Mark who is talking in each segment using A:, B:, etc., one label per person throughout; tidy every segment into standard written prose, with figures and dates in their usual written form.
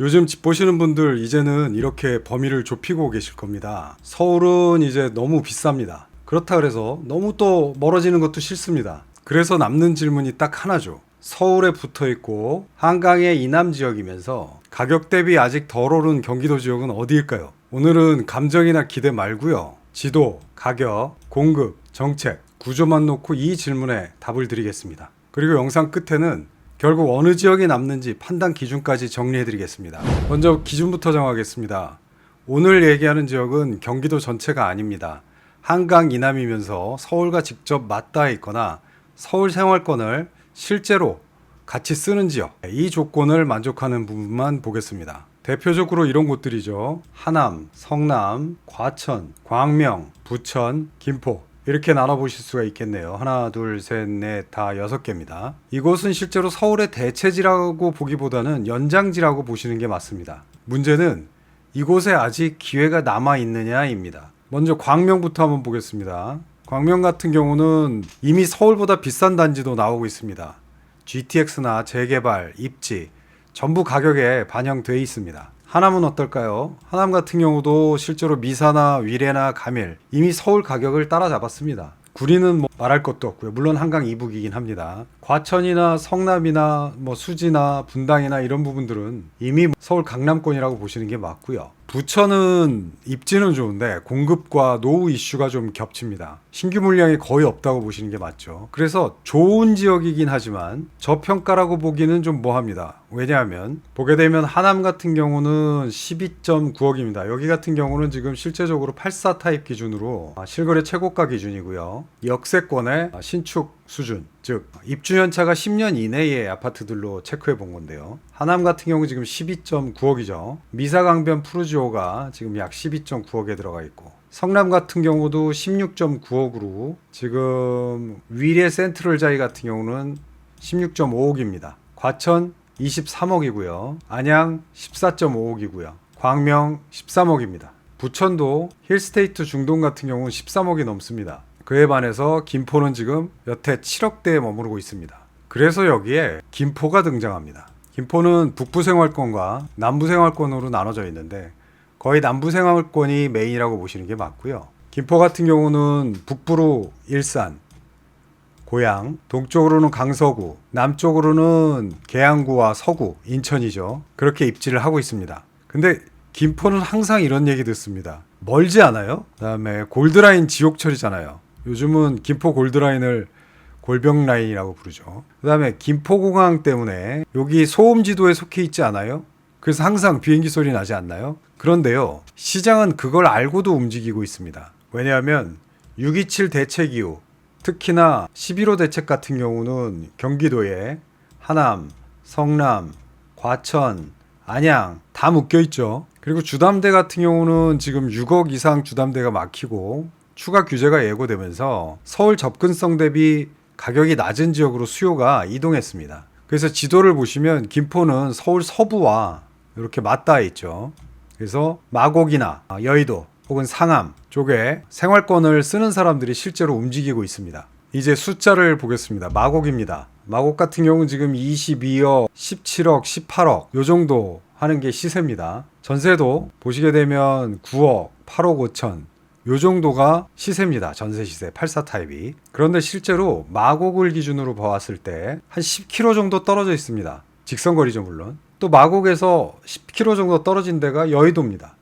A: 요즘 집 보시는 분들 이제는 이렇게 범위를 좁히고 계실 겁니다. 서울은 이제 너무 비쌉니다. 그렇다 그래서 너무 또 멀어지는 것도 싫습니다. 그래서 남는 질문이 딱 하나죠. 서울에 붙어 있고 한강의 이남 지역이면서 가격 대비 아직 덜 오른 경기도 지역은 어디일까요? 오늘은 감정이나 기대 말고요. 지도, 가격, 공급, 정책, 구조만 놓고 이 질문에 답을 드리겠습니다. 그리고 영상 끝에는 결국 어느 지역이 남는지 판단 기준까지 정리해 드리겠습니다. 먼저 기준부터 정하겠습니다. 오늘 얘기하는 지역은 경기도 전체가 아닙니다. 한강 이남이면서 서울과 직접 맞닿아 있거나 서울 생활권을 실제로 같이 쓰는 지역, 이 조건을 만족하는 부분만 보겠습니다. 대표적으로 이런 곳들이죠. 하남, 성남, 과천, 광명, 부천, 김포, 이렇게 나눠보실 수가 있겠네요. 하나, 둘, 셋, 넷, 다 6개입니다. 이곳은 실제로 서울의 대체지라고 보기보다는 연장지라고 보시는 게 맞습니다. 문제는 이곳에 아직 기회가 남아있느냐입니다. 먼저 광명부터 한번 보겠습니다. 광명 같은 경우는 이미 서울보다 비싼 단지도 나오고 있습니다. GTX나 재개발, 입지 전부 가격에 반영되어 있습니다. 하남은 어떨까요? 하남 같은 경우도 실제로 미사나 위례나 가밀 이미 서울 가격을 따라잡았습니다. 구리는 뭐 말할 것도 없고요. 물론 한강 이북이긴 합니다. 과천이나 성남이나 수지나 분당이나 이런 부분들은 이미 서울 강남권이라고 보시는 게 맞고요. 부천은 입지는 좋은데 공급과 노후 이슈가 좀 겹칩니다. 신규 물량이 거의 없다고 보시는 게 맞죠. 그래서 좋은 지역이긴 하지만 저평가라고 보기는 좀 뭐합니다. 왜냐하면 보게 되면 하남 같은 경우는 12.9억입니다. 여기 같은 경우는 지금 실제적으로 84 타입 기준으로 실거래 최고가 기준이고요. 역세권의 신축 수준, 즉 입주연차가 10년 이내의 아파트들로 체크해 본 건데요. 하남 같은 경우 지금 12.9억이죠. 미사강변 푸르지오가 지금 약 12.9억에 들어가 있고, 성남 같은 경우도 16.9억으로 지금 위례 센트럴자이 같은 경우는 16.5억입니다. 과천 23억이고요. 안양 14.5억이고요. 광명 13억입니다. 부천도 힐스테이트 중동 같은 경우는 13억이 넘습니다. 그에 반해서 김포는 지금 여태 7억대에 머무르고 있습니다. 그래서 여기에 김포가 등장합니다. 김포는 북부 생활권과 남부 생활권으로 나눠져 있는데 거의 남부 생활권이 메인이라고 보시는 게 맞고요. 김포 같은 경우는 북부로 일산, 고양, 동쪽으로는 강서구, 남쪽으로는 계양구와 서구, 인천이죠. 그렇게 입지를 하고 있습니다. 근데 김포는 항상 이런 얘기 듣습니다. 멀지 않아요? 그다음에 골드라인 지옥철이잖아요. 요즘은 김포 골드라인을 골병라인이라고 부르죠. 그 다음에 김포공항 때문에 여기 소음지도에 속해 있지 않아요? 그래서 항상 비행기 소리 나지 않나요? 그런데요, 시장은 그걸 알고도 움직이고 있습니다. 왜냐하면 6.27 대책 이후 특히나 11.5 대책 같은 경우는 경기도에 하남, 성남, 과천, 안양 다 묶여 있죠. 그리고 주담대 같은 경우는 지금 6억 이상 주담대가 막히고 추가 규제가 예고되면서 서울 접근성 대비 가격이 낮은 지역으로 수요가 이동했습니다. 그래서 지도를 보시면 김포는 서울 서부와 이렇게 맞닿아 있죠. 그래서 마곡이나 여의도 혹은 상암 쪽에 생활권을 쓰는 사람들이 실제로 움직이고 있습니다. 이제 숫자를 보겠습니다. 마곡입니다. 마곡 같은 경우는 지금 22억, 17억, 18억 요 정도 하는 게 시세입니다. 전세도 보시게 되면 9억, 8억 5천 요 정도가 시세입니다. 전세 시세 84 타입이. 그런데 실제로 마곡을 기준으로 봐왔을 때 한 10km 정도 떨어져 있습니다. 직선거리죠 물론. 또 마곡에서 10km 정도 떨어진 데가 여의도입니다.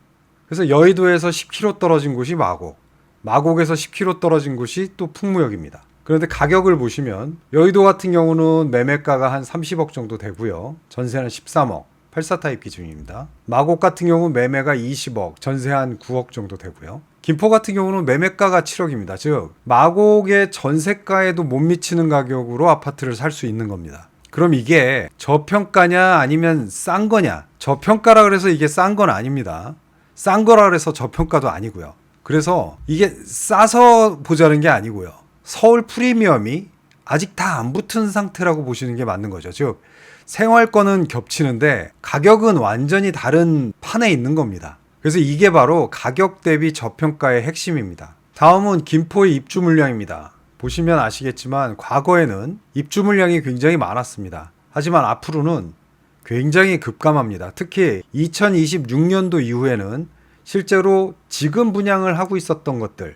A: 그래서 여의도에서 10km 떨어진 곳이 마곡, 마곡에서 10km 떨어진 곳이 또 풍무역입니다. 그런데 가격을 보시면 여의도 같은 경우는 매매가가 한 30억 정도 되고요. 전세는 13억. 84 타입 기준입니다. 마곡 같은 경우는 매매가 20억, 전세 한 9억 정도 되고요. 김포 같은 경우는 매매가가 7억입니다. 즉 마곡의 전세가에도 못 미치는 가격으로 아파트를 살 수 있는 겁니다. 그럼 이게 저평가냐 아니면 싼 거냐? 저평가라 그래서 이게 싼 건 아닙니다. 싼 거라 그래서 저평가도 아니고요. 그래서 이게 싸서 보자는 게 아니고요. 서울 프리미엄이 아직 다 안 붙은 상태라고 보시는 게 맞는 거죠. 즉 생활권은 겹치는데 가격은 완전히 다른 판에 있는 겁니다. 그래서 이게 바로 가격 대비 저평가의 핵심입니다. 다음은 김포의 입주 물량입니다. 보시면 아시겠지만 과거에는 입주 물량이 굉장히 많았습니다. 하지만 앞으로는 굉장히 급감합니다. 특히 2026년도 이후에는 실제로 지금 분양을 하고 있었던 것들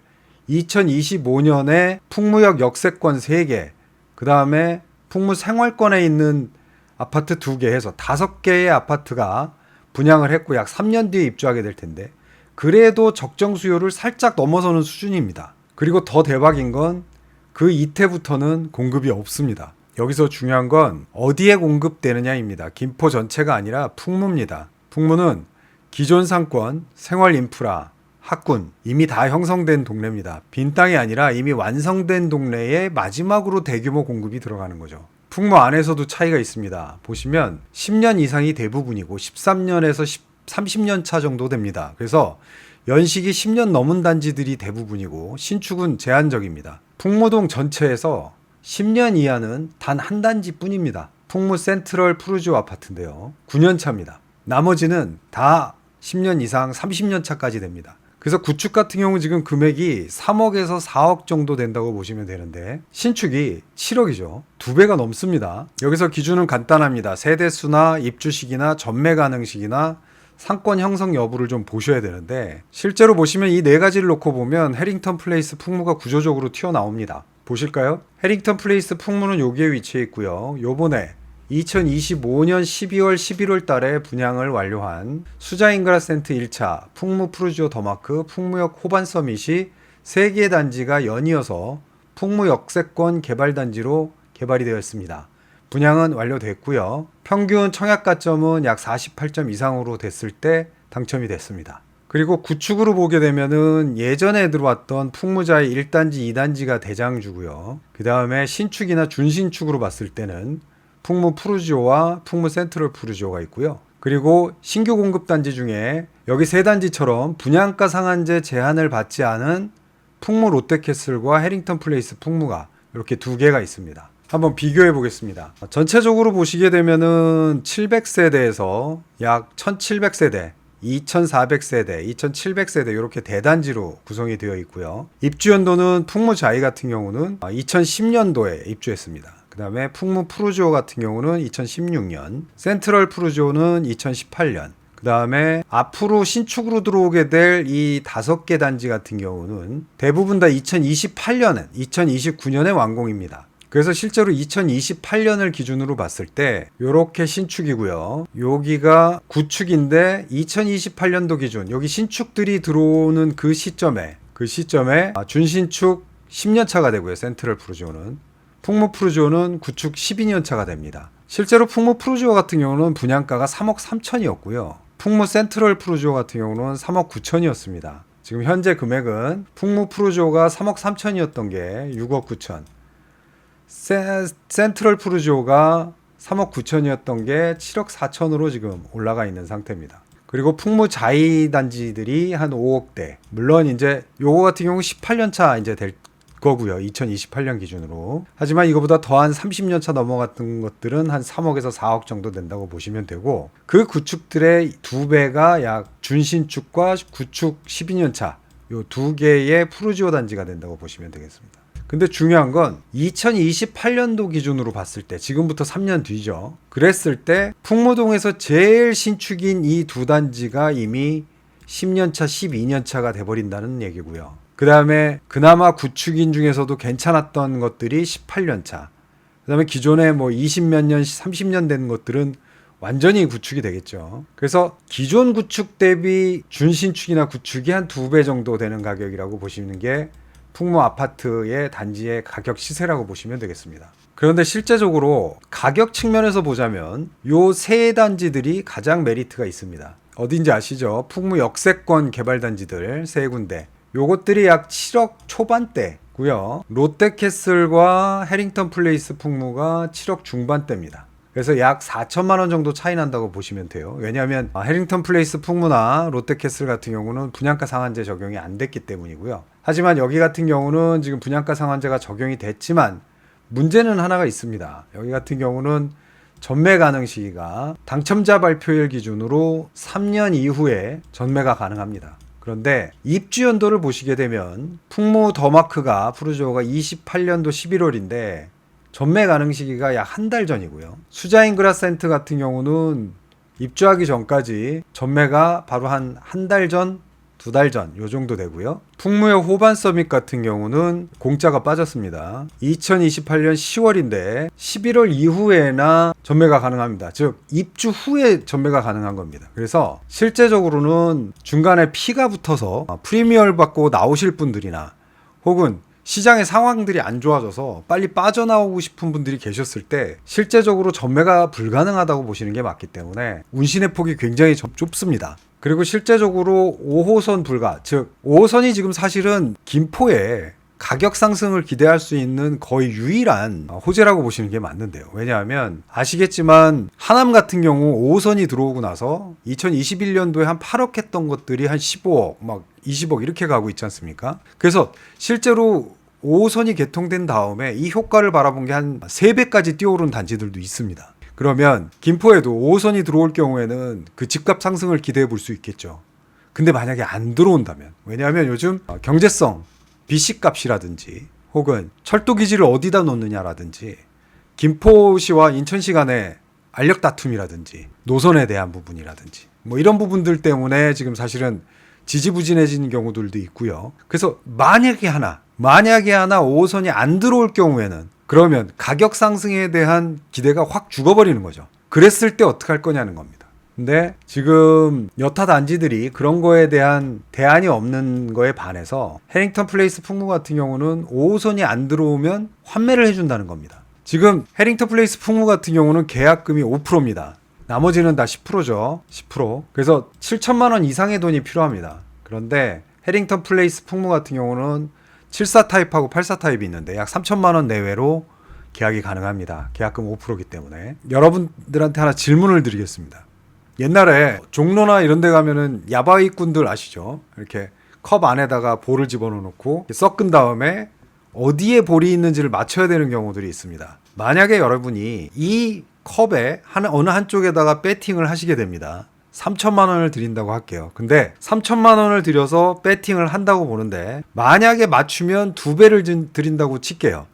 A: 2025년에 풍무역 역세권 3개, 그 다음에 풍무 생활권에 있는 아파트 2개 해서 5개의 아파트가 분양을 했고 약 3년 뒤에 입주하게 될 텐데 그래도 적정 수요를 살짝 넘어서는 수준입니다. 그리고 더 대박인 건 그 이태부터는 공급이 없습니다. 여기서 중요한 건 어디에 공급되느냐입니다. 김포 전체가 아니라 풍무입니다. 풍무는 기존 상권, 생활 인프라, 학군 이미 다 형성된 동네입니다. 빈 땅이 아니라 이미 완성된 동네에 마지막으로 대규모 공급이 들어가는 거죠. 풍무 안에서도 차이가 있습니다. 보시면 10년 이상이 대부분이고 13년에서 30년 차 정도 됩니다. 그래서 연식이 10년 넘은 단지들이 대부분이고 신축은 제한적입니다. 풍무동 전체에서 10년 이하는 단 한 단지뿐입니다. 풍무 센트럴 푸르지오 아파트인데요. 9년 차입니다. 나머지는 다 10년 이상 30년 차까지 됩니다. 그래서 구축 같은 경우 지금 금액이 3억에서 4억 정도 된다고 보시면 되는데 신축이 7억이죠. 2배가 넘습니다. 여기서 기준은 간단합니다. 세대수나 입주 시기나 전매 가능 시기나 상권 형성 여부를 좀 보셔야 되는데 실제로 보시면 이 4가지를 놓고 보면 해링턴 플레이스 풍무가 구조적으로 튀어나옵니다. 보실까요? 해링턴 플레이스 풍무는 여기에 위치해 있고요. 요번에 2025년 12월 11월 달에 분양을 완료한 수자인그라센트 1차, 풍무 푸르지오 더마크, 풍무역 호반 서밋이 3개의 단지가 연이어서 풍무 역세권 개발단지로 개발이 되었습니다. 분양은 완료됐고요. 평균 청약가점은 약 48점 이상으로 됐을 때 당첨이 됐습니다. 그리고 구축으로 보게 되면은 예전에 들어왔던 풍무자의 1단지, 2단지가 대장주고요. 그 다음에 신축이나 준신축으로 봤을 때는 풍무 푸르지오와 풍무 센트럴 푸르지오가 있고요. 그리고 신규 공급단지 중에 여기 3단지처럼 분양가 상한제 제한을 받지 않은 풍무 롯데캐슬과 해링턴 플레이스 풍무가 이렇게 2개가 있습니다. 한번 비교해 보겠습니다. 전체적으로 보시게 되면은 700세대에서 약 1700세대, 2400세대, 2700세대 이렇게 대단지로 구성이 되어 있고요. 입주 연도는 풍무 자이 같은 경우는 2010년도에 입주했습니다. 그 다음에 풍무 푸르지오 같은 경우는 2016년, 센트럴 푸르지오는 2018년, 그 다음에 앞으로 신축으로 들어오게 될 이 5개 단지 같은 경우는 대부분 다 2028년에, 2029년에 완공입니다. 그래서 실제로 2028년을 기준으로 봤을 때 이렇게 신축이고요. 여기가 구축인데 2028년도 기준 여기 신축들이 들어오는 그 시점에 준신축 10년 차가 되고요. 센트럴 푸르지오는 풍무 푸르지오는 구축 12년 차가 됩니다. 실제로 풍무 푸르지오 같은 경우는 분양가가 3억 3천이었고요. 풍무 센트럴 푸르지오 같은 경우는 3억 9천이었습니다. 지금 현재 금액은 풍무 푸르지오가 3억 3천이었던 게 6억 9천, 센트럴 푸르지오가 3억 9천이었던 게 7억 4천으로 지금 올라가 있는 상태입니다. 그리고 풍무 자이 단지들이 한 5억대. 물론 이제 요거 같은 경우 18년 차 이제 될 거고요. 2028년 기준으로. 하지만 이거보다 더한 30년 차 넘어갔던 것들은 한 3억에서 4억 정도 된다고 보시면 되고 그 구축들의 2배가 약 준신축과 구축 12년 차 요 2개의 푸르지오 단지가 된다고 보시면 되겠습니다. 근데 중요한 건 2028년도 기준으로 봤을 때 지금부터 3년 뒤죠. 그랬을 때 풍무동에서 제일 신축인 이 2단지가 이미 10년차, 12년차가 돼버린다는 얘기고요. 그 다음에 그나마 구축인 중에서도 괜찮았던 것들이 18년차. 그 다음에 기존에 뭐 20몇 년, 30년 된 것들은 완전히 구축이 되겠죠. 그래서 기존 구축 대비 준신축이나 구축이 한 2배 정도 되는 가격이라고 보시는 게 풍무 아파트의 단지의 가격 시세라고 보시면 되겠습니다. 그런데 실제적으로 가격 측면에서 보자면 요 세 단지들이 가장 메리트가 있습니다. 어딘지 아시죠? 풍무 역세권 개발단지들 3군데. 요것들이 약 7억 초반대고요. 롯데캐슬과 해링턴 플레이스 풍무가 7억 중반대입니다. 그래서 약 4천만 원 정도 차이 난다고 보시면 돼요. 왜냐하면 해링턴 플레이스 풍무나 롯데캐슬 같은 경우는 분양가 상한제 적용이 안 됐기 때문이고요. 하지만 여기 같은 경우는 지금 분양가 상한제가 적용이 됐지만 문제는 하나가 있습니다. 여기 같은 경우는 전매 가능 시기가 당첨자 발표일 기준으로 3년 이후에 전매가 가능합니다. 그런데 입주 연도를 보시게 되면 풍무 더마크가 푸르지오가 28년도 11월인데 전매 가능 시기가 약 한 달 전이고요. 수자인그라센트 같은 경우는 입주하기 전까지 전매가 바로 한 달 전, 2달 전 요 정도 되고요. 풍무역 호반 서밋 같은 경우는 공짜가 빠졌습니다. 2028년 10월인데 11월 이후에나 전매가 가능합니다. 즉 입주 후에 전매가 가능한 겁니다. 그래서 실제적으로는 중간에 피가 붙어서 프리미엄 받고 나오실 분들이나 혹은 시장의 상황들이 안 좋아져서 빨리 빠져나오고 싶은 분들이 계셨을 때 실제적으로 전매가 불가능하다고 보시는 게 맞기 때문에 운신의 폭이 굉장히 좁습니다. 그리고 실제적으로 5호선 불가, 즉 5호선이 지금 사실은 김포에 가격 상승을 기대할 수 있는 거의 유일한 호재라고 보시는 게 맞는데요. 왜냐하면 아시겠지만 하남 같은 경우 5호선이 들어오고 나서 2021년도에 한 8억 했던 것들이 한 15억, 막 20억 이렇게 가고 있지 않습니까? 그래서 실제로 5호선이 개통된 다음에 이 효과를 바라본 게 한 3배까지 뛰어오른 단지들도 있습니다. 그러면 김포에도 5호선이 들어올 경우에는 그 집값 상승을 기대해 볼 수 있겠죠. 근데 만약에 안 들어온다면, 왜냐하면 요즘 경제성, BC값이라든지 혹은 철도기지를 어디다 놓느냐라든지 김포시와 인천시 간의 알력 다툼이라든지 노선에 대한 부분이라든지 뭐 이런 부분들 때문에 지금 사실은 지지부진해지는 경우들도 있고요. 그래서 만약에 하나 5호선이 안 들어올 경우에는 그러면 가격 상승에 대한 기대가 확 죽어버리는 거죠. 그랬을 때 어떻게 할 거냐는 겁니다. 근데 지금 여타 단지들이 그런 거에 대한 대안이 없는 거에 반해서 해링턴 플레이스 풍무 같은 경우는 5호선이 안 들어오면 환매를 해준다는 겁니다. 지금 해링턴 플레이스 풍무 같은 경우는 계약금이 5%입니다. 나머지는 다 10%죠. 10%. 그래서 7천만 원 이상의 돈이 필요합니다. 그런데 해링턴 플레이스 풍무 같은 경우는 74 타입하고 84 타입이 있는데 약 3천만 원 내외로 계약이 가능합니다. 계약금 5%이기 때문에. 여러분들한테 하나 질문을 드리겠습니다. 옛날에 종로나 이런 데 가면은 야바이꾼들 아시죠? 이렇게 컵 안에다가 볼을 집어넣고 섞은 다음에 어디에 볼이 있는지를 맞춰야 되는 경우들이 있습니다. 만약에 여러분이 이 컵에 어느 한쪽에다가 배팅을 하시게 됩니다. 3천만 원을 드린다고 할게요. 근데 3천만 원을 들여서 배팅을 한다고 보는데 만약에 맞추면 2배를 드린다고 칠게요.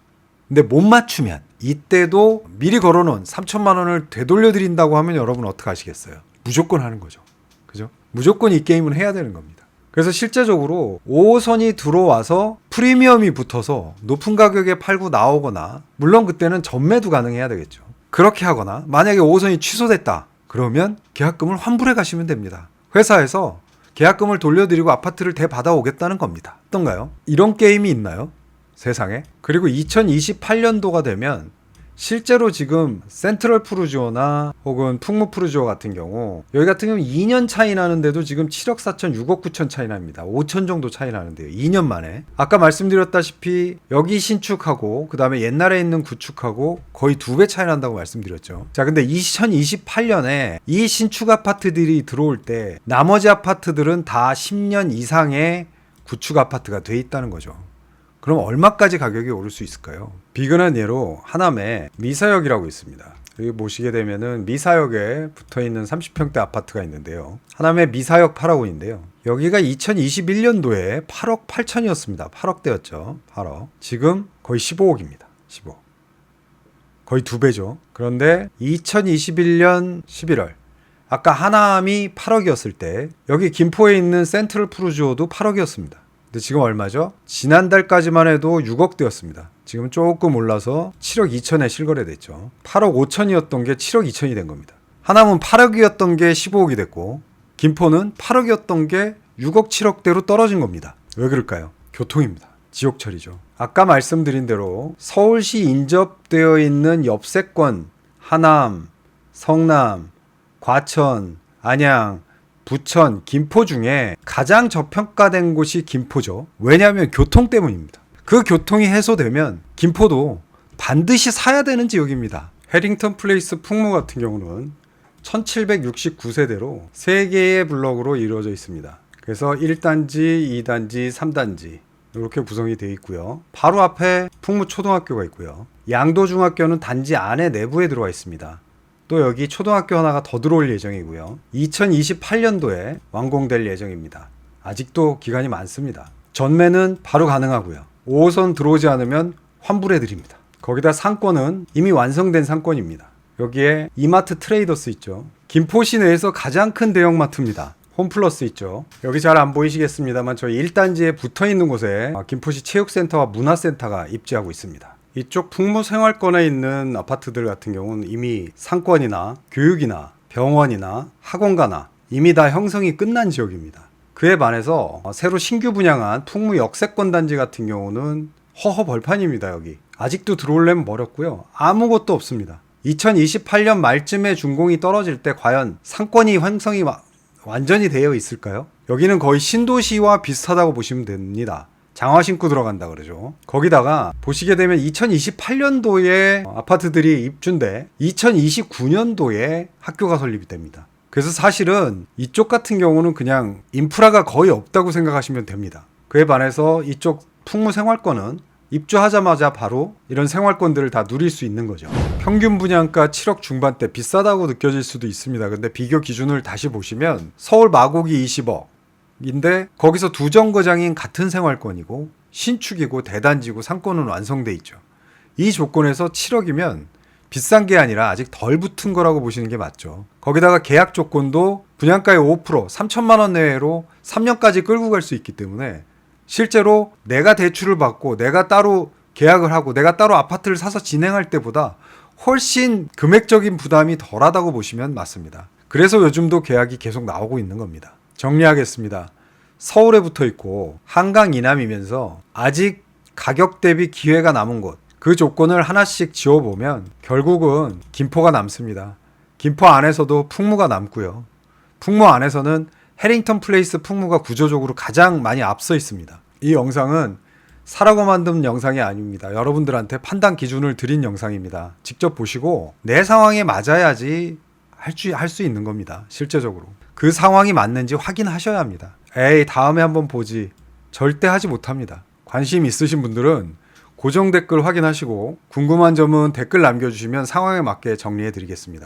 A: 근데 못 맞추면 이때도 미리 걸어놓은 3천만 원을 되돌려 드린다고 하면 여러분 어떻게 하시겠어요? 무조건 하는 거죠. 그죠? 무조건 이 게임은 해야 되는 겁니다. 그래서 실제적으로 5호선이 들어와서 프리미엄이 붙어서 높은 가격에 팔고 나오거나 물론 그때는 전매도 가능해야 되겠죠. 그렇게 하거나 만약에 5호선이 취소됐다. 그러면 계약금을 환불해 가시면 됩니다. 회사에서 계약금을 돌려드리고 아파트를 대받아 오겠다는 겁니다. 어떤가요? 이런 게임이 있나요? 세상에. 그리고 2028년도가 되면 실제로 지금 센트럴 푸르지오나 혹은 풍무 푸르지오 같은 경우 여기 같은 경우 2년 차이 나는데도 지금 7억 4천 6억 9천 차이 납니다. 5천 정도 차이 나는데요. 2년 만에. 아까 말씀드렸다시피 여기 신축하고 그 다음에 옛날에 있는 구축하고 거의 2배 차이 난다고 말씀드렸죠. 자, 근데 2028년에 이 신축 아파트들이 들어올 때 나머지 아파트들은 다 10년 이상의 구축 아파트가 돼 있다는 거죠. 그럼 얼마까지 가격이 오를 수 있을까요? 비근한 예로 하남에 미사역이라고 있습니다. 여기 보시게 되면은 미사역에 붙어있는 30평대 아파트가 있는데요. 하남에 미사역 8호인데요. 여기가 2021년도에 8억 8천이었습니다. 8억대였죠. 8억. 지금 거의 15억입니다. 15억. 거의 2배죠. 그런데 2021년 11월 아까 하남이 8억이었을 때 여기 김포에 있는 센트럴 푸르지오도 8억이었습니다. 근데 지금 얼마죠? 지난달까지만 해도 6억대였습니다. 지금 조금 올라서 7억 2천에 실거래됐죠. 8억 5천이었던 게 7억 2천이 된 겁니다. 하남은 8억이었던 게 15억이 됐고 김포는 8억이었던 게 6억 7억대로 떨어진 겁니다. 왜 그럴까요? 교통입니다. 지옥철이죠. 아까 말씀드린 대로 서울시 인접되어 있는 옆세권 하남, 성남, 과천, 안양, 부천, 김포 중에 가장 저평가된 곳이 김포죠. 왜냐하면 교통 때문입니다. 그 교통이 해소되면 김포도 반드시 사야 되는 지역입니다. 해링턴 플레이스 풍무 같은 경우는 1769세대로 3개의 블럭으로 이루어져 있습니다. 그래서 1단지, 2단지, 3단지 이렇게 구성이 되어 있고요. 바로 앞에 풍무 초등학교가 있고요. 양도중학교는 단지 안에 내부에 들어와 있습니다. 또 여기 초등학교 하나가 더 들어올 예정이고요. 2028년도에 완공될 예정입니다. 아직도 기간이 많습니다. 전매는 바로 가능하고요. 5호선 들어오지 않으면 환불해 드립니다. 거기다 상권은 이미 완성된 상권입니다. 여기에 이마트 트레이더스 있죠. 김포시 내에서 가장 큰 대형마트입니다. 홈플러스 있죠. 여기 잘 안 보이시겠습니다만 저희 1단지에 붙어있는 곳에 김포시 체육센터와 문화센터가 입지하고 있습니다. 이쪽 풍무생활권에 있는 아파트들 같은 경우는 이미 상권이나 교육이나 병원이나 학원가나 이미 다 형성이 끝난 지역입니다. 그에 반해서 새로 신규 분양한 풍무 역세권 단지 같은 경우는 허허벌판입니다. 여기 아직도 들어오려면 멀었고요. 아무것도 없습니다. 2028년 말쯤에 준공이 떨어질 때 과연 상권이 형성이 완전히 되어 있을까요? 여기는 거의 신도시와 비슷하다고 보시면 됩니다. 장화 신고 들어간다 그러죠. 거기다가 보시게 되면 2028년도에 아파트들이 입주인데 2029년도에 학교가 설립이 됩니다. 그래서 사실은 이쪽 같은 경우는 그냥 인프라가 거의 없다고 생각하시면 됩니다. 그에 반해서 이쪽 풍무생활권은 입주하자마자 바로 이런 생활권들을 다 누릴 수 있는 거죠. 평균 분양가 7억 중반대 비싸다고 느껴질 수도 있습니다. 근데 비교 기준을 다시 보시면 서울 마곡이 20억인데 거기서 두 정거장인 같은 생활권이고 신축이고 대단지고 상권은 완성돼 있죠. 이 조건에서 7억이면 비싼 게 아니라 아직 덜 붙은 거라고 보시는 게 맞죠. 거기다가 계약 조건도 분양가의 5% 3천만 원 내외로 3년까지 끌고 갈 수 있기 때문에 실제로 내가 대출을 받고 내가 따로 계약을 하고 내가 따로 아파트를 사서 진행할 때보다 훨씬 금액적인 부담이 덜하다고 보시면 맞습니다. 그래서 요즘도 계약이 계속 나오고 있는 겁니다. 정리하겠습니다. 서울에 붙어 있고 한강 이남이면서 아직 가격 대비 기회가 남은 곳, 그 조건을 하나씩 지워보면 결국은 김포가 남습니다. 김포 안에서도 풍무가 남고요. 풍무 안에서는 해링턴 플레이스 풍무가 구조적으로 가장 많이 앞서 있습니다. 이 영상은 사라고 만든 영상이 아닙니다. 여러분들한테 판단 기준을 드린 영상입니다. 직접 보시고 내 상황에 맞아야지 할 수 있는 겁니다. 실제적으로. 그 상황이 맞는지 확인하셔야 합니다. 에이 다음에 한번 보지. 절대 하지 못합니다. 관심 있으신 분들은 고정 댓글 확인하시고 궁금한 점은 댓글 남겨주시면 상황에 맞게 정리해 드리겠습니다.